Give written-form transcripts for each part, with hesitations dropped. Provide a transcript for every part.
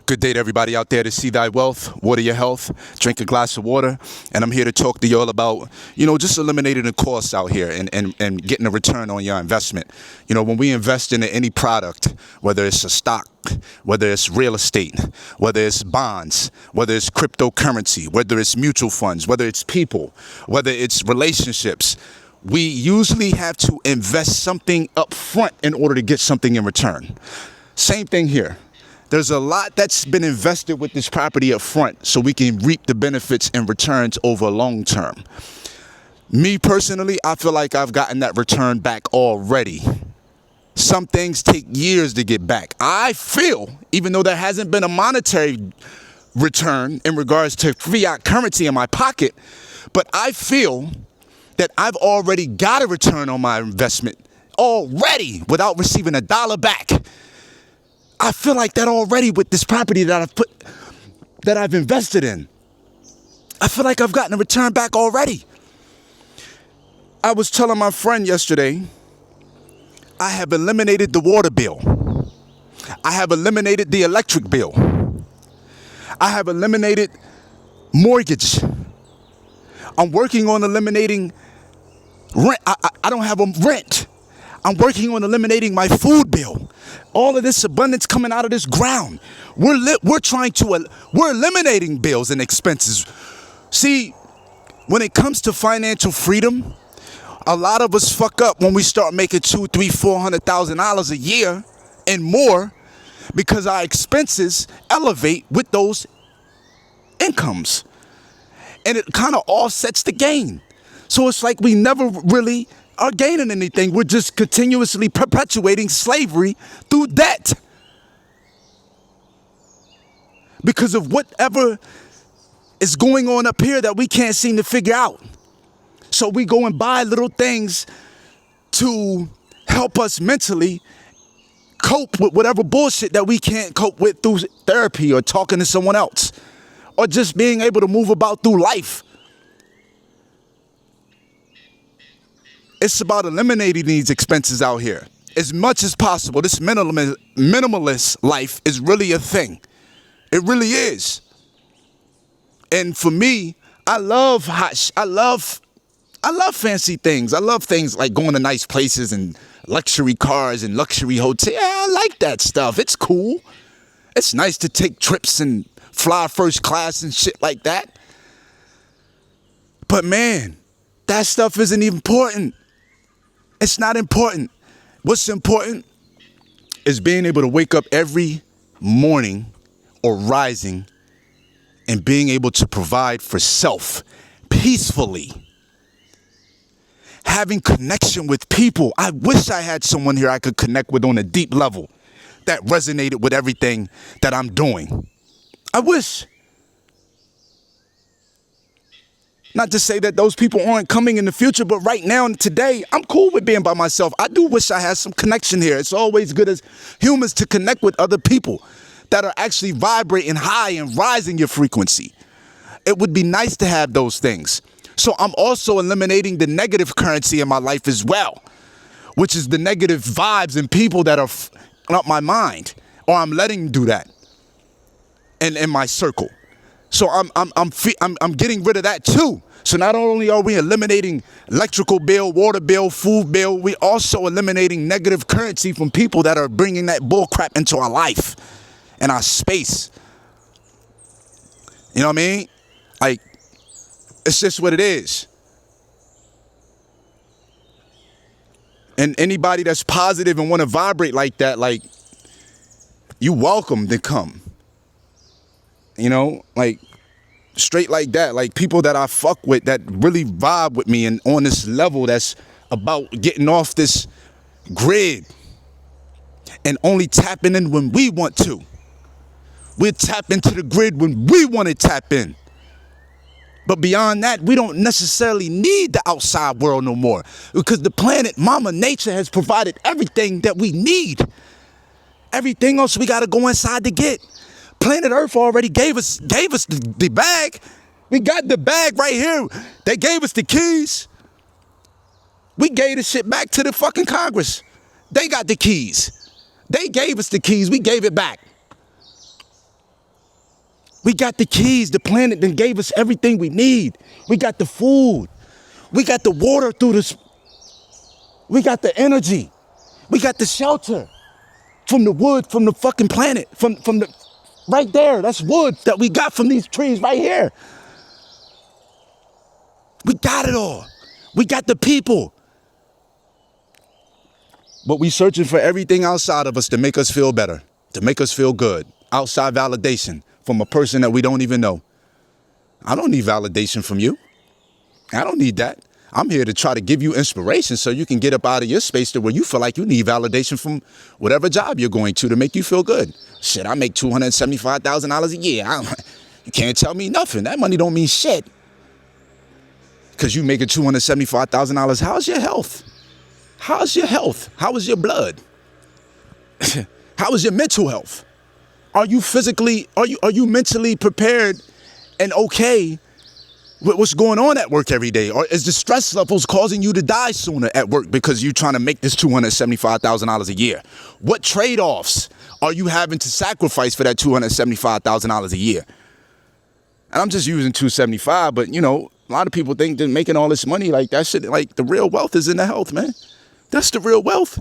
Good day to everybody out there to see thy wealth, water your health, drink a glass of water. And I'm here to talk to you all about, just eliminating the costs out here and getting a return on your investment. When we invest in any product, whether it's a stock, whether it's real estate, whether it's bonds, whether it's cryptocurrency, whether it's mutual funds, whether it's people, whether it's relationships, we usually have to invest something up front in order to get something in return. Same thing here. There's a lot that's been invested with this property up front so we can reap the benefits and returns over long term. Me personally, I feel like I've gotten that return back already. Some things take years to get back. I feel, even though there hasn't been a monetary return in regards to fiat currency in my pocket, but I feel that I've already got a return on my investment already without receiving a dollar back. I feel like that already with this property that I've invested in. I feel like I've gotten a return back already. I was telling my friend yesterday, I have eliminated the water bill. I have eliminated the electric bill. I have eliminated mortgage. I'm working on eliminating rent. I don't have a rent. I'm working on eliminating my food bill. All of this abundance coming out of this ground. We're eliminating bills and expenses. See, when it comes to financial freedom, a lot of us fuck up when we start making $200,000, $300,000, $400,000 a year and more because our expenses elevate with those incomes. And it kind of offsets the gain. So it's like we never really are gaining anything. We're just continuously perpetuating slavery through debt. Because of whatever is going on up here that we can't seem to figure out. So we go and buy little things to help us mentally cope with whatever bullshit that we can't cope with through therapy or talking to someone else. Or just being able to move about through life. It's about eliminating these expenses out here as much as possible. This minimalist life is really a thing. It really is. And for me, I love fancy things. I love things like going to nice places and luxury cars and luxury hotels. Yeah, I like that stuff. It's cool. It's nice to take trips and fly first class and shit like that. But man, that stuff isn't even important. It's not important. What's important is being able to wake up every morning or rising and being able to provide for self peacefully. Having connection with people. I wish I had someone here I could connect with on a deep level that resonated with everything that I'm doing. I wish. Not to say that those people aren't coming in the future, but right now and today, I'm cool with being by myself. I do wish I had some connection here. It's always good as humans to connect with other people that are actually vibrating high and rising your frequency. It would be nice to have those things. So I'm also eliminating the negative currency in my life as well, which is the negative vibes and people that are up my mind, or I'm letting do that in my circle. So I'm getting rid of that too. So not only are we eliminating electrical bill, water bill, food bill, we also eliminating negative currency from people that are bringing that bull crap into our life and our space. You know what I mean? Like, it's just what it is. And anybody that's positive and want to vibrate like that, like, you welcome to come. Like straight like that, like people that I fuck with that really vibe with me and on this level that's about getting off this grid and only tapping in when we want to. We tap into the grid when we want to tap in. But beyond that, we don't necessarily need the outside world no more because the planet, Mama Nature, has provided everything that we need. Everything else we got to go inside to get. Planet Earth already gave us the bag. We got the bag right here. They gave us the keys. We gave the shit back to the fucking Congress. They got the keys. They gave us the keys. We gave it back. We got the keys. The planet then gave us everything we need. We got the food. We got the water through this. We got the energy. We got the shelter from the wood, from the fucking planet, from the, right there. That's wood that we got from these trees right here. We got it all. We got the people. But we searching for everything outside of us to make us feel better, to make us feel good. Outside validation from a person that we don't even know. I don't need validation from you. I don't need that. I'm here to try to give you inspiration so you can get up out of your space to where you feel like you need validation from whatever job you're going to make you feel good. Shit, I make $275,000 a year. You can't tell me nothing. That money don't mean shit. Because you making $275,000. How's your health? How's your health? How is your blood? How is your mental health? Are you physically, are you mentally prepared and okay with what's going on at work every day? Or is the stress levels causing you to die sooner at work because you're trying to make this $275,000 a year? What trade-offs are you having to sacrifice for that $275,000 a year? And I'm just using 275, but you know, a lot of people think that making all this money like that shit, like the real wealth is in the health, man. That's the real wealth.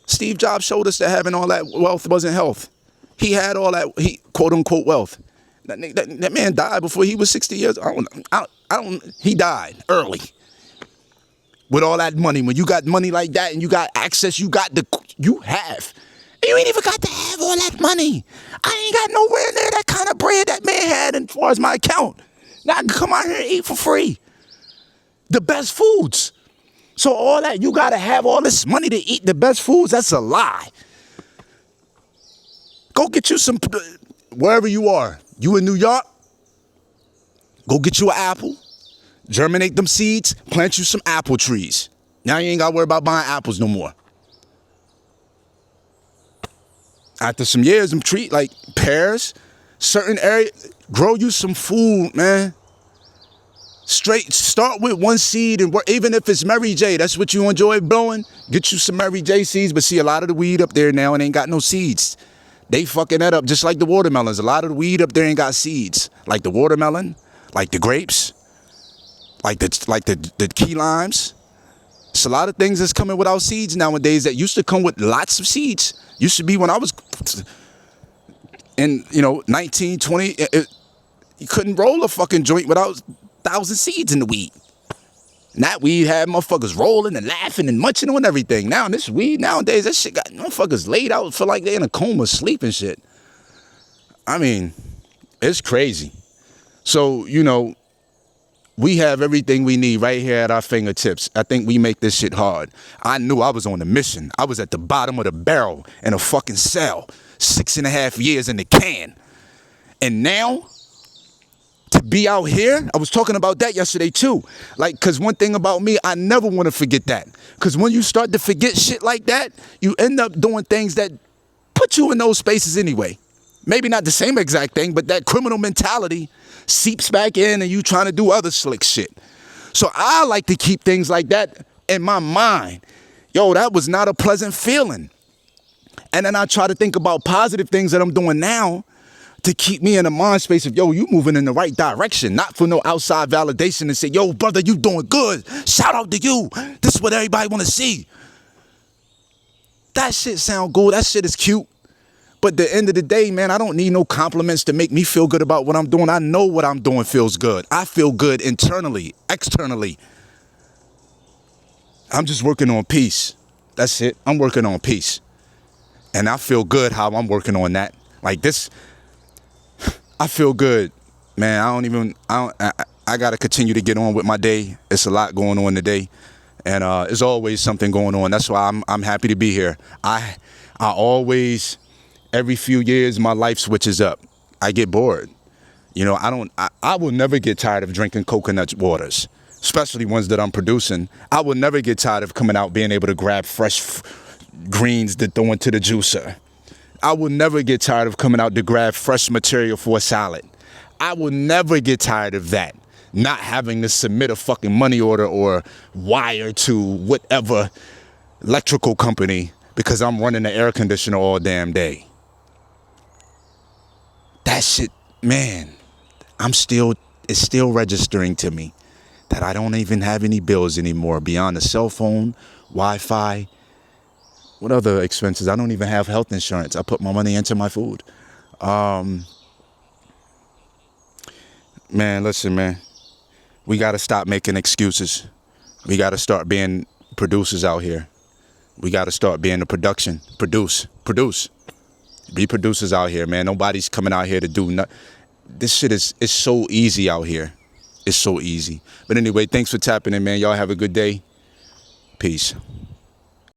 Steve Jobs showed us that having all that wealth wasn't health. He had all that, quote unquote, wealth. That man died before he was 60 years. He died early. With all that money, when you got money like that and you got access, you have. And you ain't even got to have all that money. I ain't got nowhere near that kind of bread that man had as far as my account. Now I can come out here and eat for free. The best foods. So all that, you got to have all this money to eat the best foods, that's a lie. Go get you some, wherever you are. You in New York, go get you an apple, germinate them seeds, plant you some apple trees. Now you ain't got to worry about buying apples no more. After some years, them treat like pears, certain area, grow you some food, man. Straight, start with one seed and work, even if it's Mary J, that's what you enjoy blowing, get you some Mary J seeds, but see a lot of the weed up there now and ain't got no seeds. They fucking that up just like the watermelons. A lot of the weed up there ain't got seeds. Like the watermelon, like the grapes, like the key limes. It's a lot of things that's coming without seeds nowadays that used to come with lots of seeds. Used to be when I was in, 19, 20, you couldn't roll a fucking joint without 1,000 seeds in the weed. And that weed had motherfuckers rolling and laughing and munching on everything. Now, this weed nowadays, that shit got motherfuckers laid out, feel like they in a coma, sleeping shit. I mean, it's crazy. So, we have everything we need right here at our fingertips. I think we make this shit hard. I knew I was on a mission. I was at the bottom of the barrel in a fucking cell, 6.5 years in the can. And now, to be out here, I was talking about that yesterday too. Because one thing about me, I never want to forget that. Because when you start to forget shit like that, you end up doing things that put you in those spaces anyway. Maybe not the same exact thing, but that criminal mentality seeps back in and you trying to do other slick shit. So I like to keep things like that in my mind. Yo, that was not a pleasant feeling. And then I try to think about positive things that I'm doing now to keep me in a mind space of, yo, you moving in the right direction, not for no outside validation and say, yo, brother, you doing good. Shout out to you. This is what everybody want to see. That shit sound good. That shit is cute. But at the end of the day, man, I don't need no compliments to make me feel good about what I'm doing. I know what I'm doing feels good. I feel good internally, externally. I'm just working on peace. That's it. I'm working on peace. And I feel good how I'm working on that. Like this, I feel good, man. I got to continue to get on with my day. It's a lot going on today. And there's always something going on. That's why I'm happy to be here. I always, every few years, my life switches up. I get bored. I will never get tired of drinking coconut waters, especially ones that I'm producing. I will never get tired of coming out, being able to grab fresh greens to throw into the juicer. I will never get tired of coming out to grab fresh material for a salad. I will never get tired of that. Not having to submit a fucking money order or wire to whatever electrical company because I'm running the air conditioner all damn day. That shit man, it's still registering to me that I don't even have any bills anymore beyond the cell phone, Wi-Fi. What other expenses? I don't even have health insurance. I put my money into my food. Man, listen, man. We got to stop making excuses. We got to start being producers out here. We got to start being the production. Produce. Be producers out here, man. Nobody's coming out here to do nothing. This shit it's so easy out here. It's so easy. But anyway, thanks for tapping in, man. Y'all have a good day. Peace.